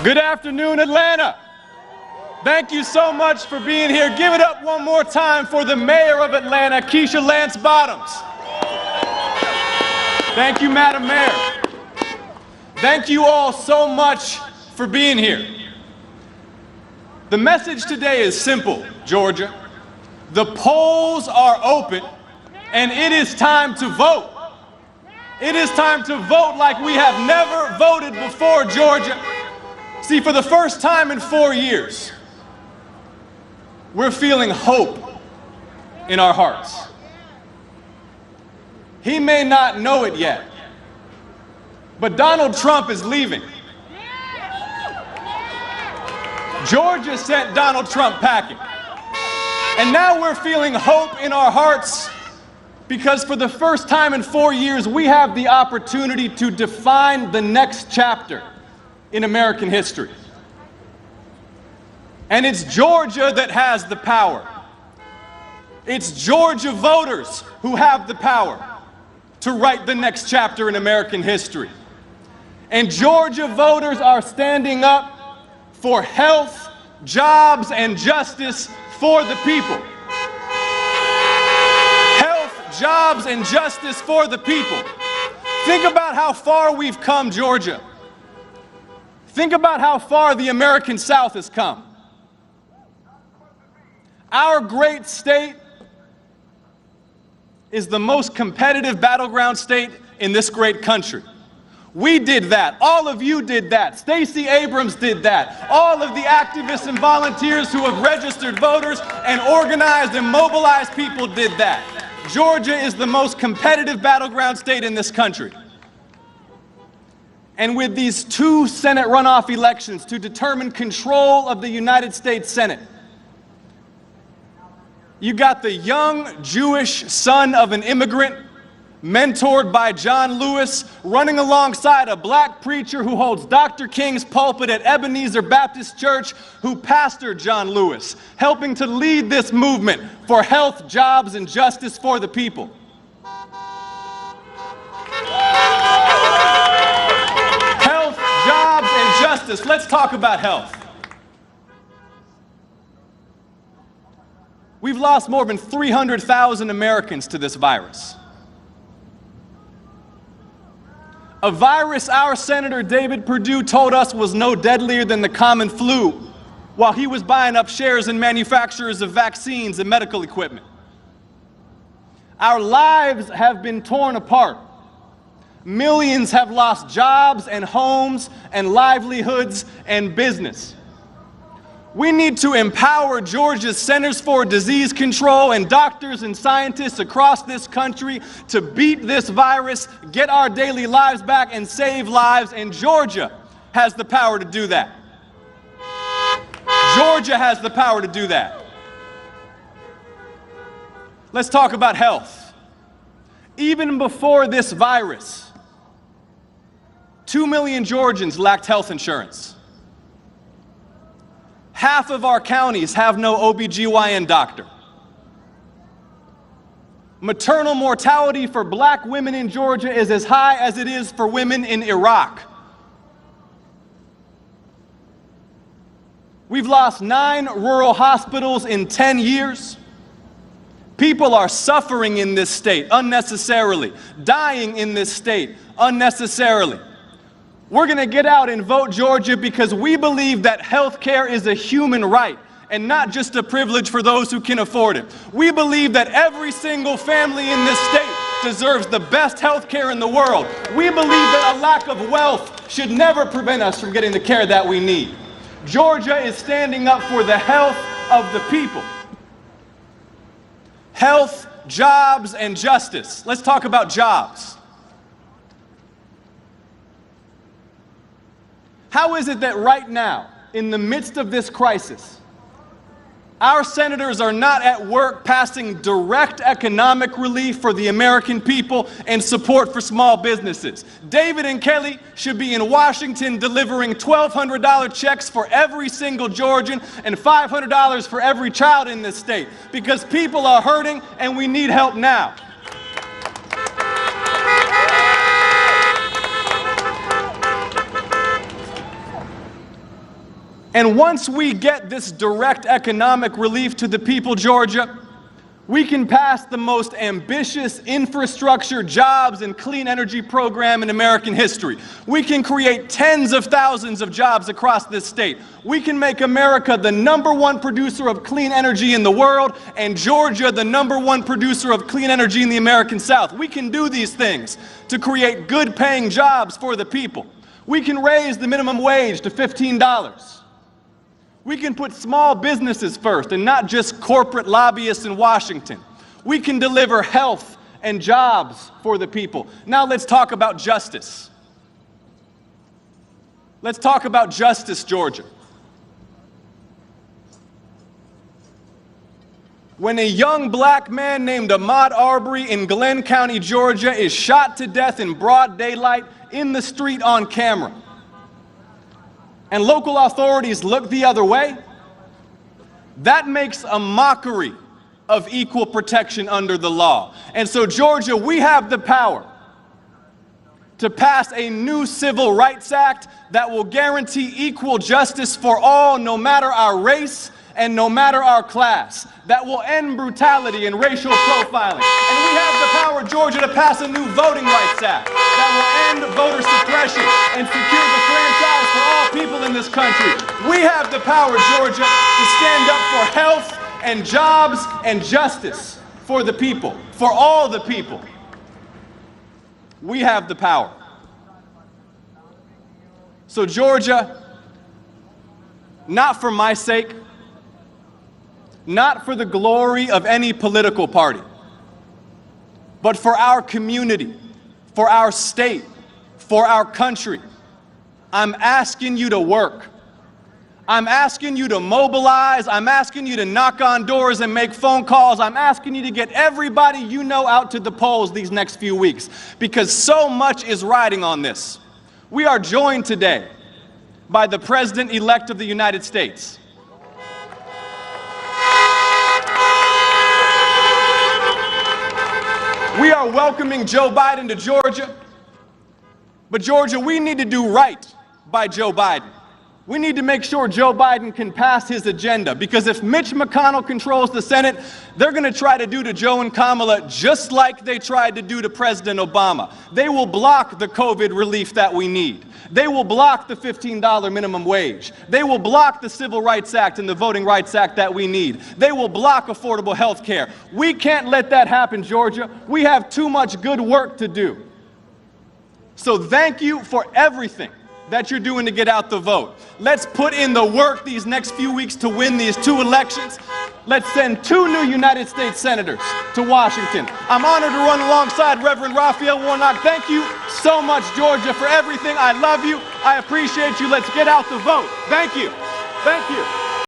Good afternoon, Atlanta. Thank you so much for being here. Give it up one more time for the mayor of Atlanta, Keisha Lance Bottoms. Thank you, Madam Mayor. Thank you all so much for being here. The message today is simple, Georgia. The polls are open, and it is time to vote. It is time to vote like we have never voted before, Georgia. See, for the first time in 4 years, we're feeling hope in our hearts. He may not know it yet, but Donald Trump is leaving. Georgia sent Donald Trump packing. And now we're feeling hope in our hearts because for the first time in 4 years, we have the opportunity to define the next chapter in American history. And it's Georgia that has the power. It's Georgia voters who have the power to write the next chapter in American history. And Georgia voters are standing up for health, jobs, and justice for the people. Health, jobs, and justice for the people. Think about how far we've come, Georgia. Think about how far the American South has come. Our great state is the most competitive battleground state in this great country. We did that. All of you did that. Stacey Abrams did that. All of the activists and volunteers who have registered voters and organized and mobilized people did that. Georgia is the most competitive battleground state in this country. And with these 2 Senate runoff elections to determine control of the United States Senate, you got the young Jewish son of an immigrant, mentored by John Lewis, running alongside a black preacher who holds Dr. King's pulpit at Ebenezer Baptist Church, who pastored John Lewis, helping to lead this movement for health, jobs, and justice for the people. Health, jobs, and justice. Let's talk about health. We've lost more than 300,000 Americans to this virus. A virus our Senator David Perdue told us was no deadlier than the common flu while he was buying up shares in manufacturers of vaccines and medical equipment. Our lives have been torn apart. Millions have lost jobs and homes and livelihoods and business. We need to empower Georgia's Centers for Disease Control and doctors and scientists across this country to beat this virus, get our daily lives back, and save lives, and Georgia has the power to do that. Georgia has the power to do that. Let's talk about health. Even before this virus, 2 million Georgians lacked health insurance. Half of our counties have no OBGYN doctor. Maternal mortality for black women in Georgia is as high as it is for women in Iraq. We've lost 9 rural hospitals in 10 years. People are suffering in this state unnecessarily, dying in this state unnecessarily. We're going to get out and vote Georgia because we believe that health care is a human right and not just a privilege for those who can afford it. We believe that every single family in this state deserves the best health care in the world. We believe that a lack of wealth should never prevent us from getting the care that we need. Georgia is standing up for the health of the people. Health, jobs, and justice. Let's talk about jobs. How is it that right now, in the midst of this crisis, our senators are not at work passing direct economic relief for the American people and support for small businesses? David and Kelly should be in Washington delivering $1,200 checks for every single Georgian and $500 for every child in this state because people are hurting and we need help now. And once we get this direct economic relief to the people, Georgia, we can pass the most ambitious infrastructure, jobs, and clean energy program in American history. We can create tens of thousands of jobs across this state. We can make America the #1 producer of clean energy in the world, and Georgia the #1 producer of clean energy in the American South. We can do these things to create good-paying jobs for the people. We can raise the minimum wage to $15. We can put small businesses first and not just corporate lobbyists in Washington. We can deliver health and jobs for the people. Now let's talk about justice. Let's talk about justice, Georgia. When a young black man named Ahmaud Arbery in Glenn County, Georgia, is shot to death in broad daylight in the street on camera, and local authorities look the other way, that makes a mockery of equal protection under the law. And so, Georgia, we have the power to pass a new Civil Rights Act that will guarantee equal justice for all, no matter our race and no matter our class, that will end brutality and racial profiling. And we have the power, Georgia, to pass a new Voting Rights Act that will end voter suppression and secure the franchise for all people in this country. We have the power, Georgia, to stand up for health and jobs and justice for the people, for all the people. We have the power. So, Georgia, not for my sake, not for the glory of any political party, but for our community, for our state, for our country, I'm asking you to work. I'm asking you to mobilize. I'm asking you to knock on doors and make phone calls. I'm asking you to get everybody you know out to the polls these next few weeks, because so much is riding on this. We are joined today by the President-elect of the United States. We are welcoming Joe Biden to Georgia, but Georgia, we need to do right by Joe Biden. We need to make sure Joe Biden can pass his agenda, because if Mitch McConnell controls the Senate, they're going to try to do to Joe and Kamala just like they tried to do to President Obama. They will block the COVID relief that we need. They will block the $15 minimum wage. They will block the Civil Rights Act and the Voting Rights Act that we need. They will block affordable health care. We can't let that happen, Georgia. We have too much good work to do. So thank you for everything that you're doing to get out the vote. Let's put in the work these next few weeks to win these 2 elections. Let's send 2 new United States senators to Washington. I'm honored to run alongside Reverend Raphael Warnock. Thank you so much, Georgia, for everything. I love you. I appreciate you. Let's get out the vote. Thank you. Thank you.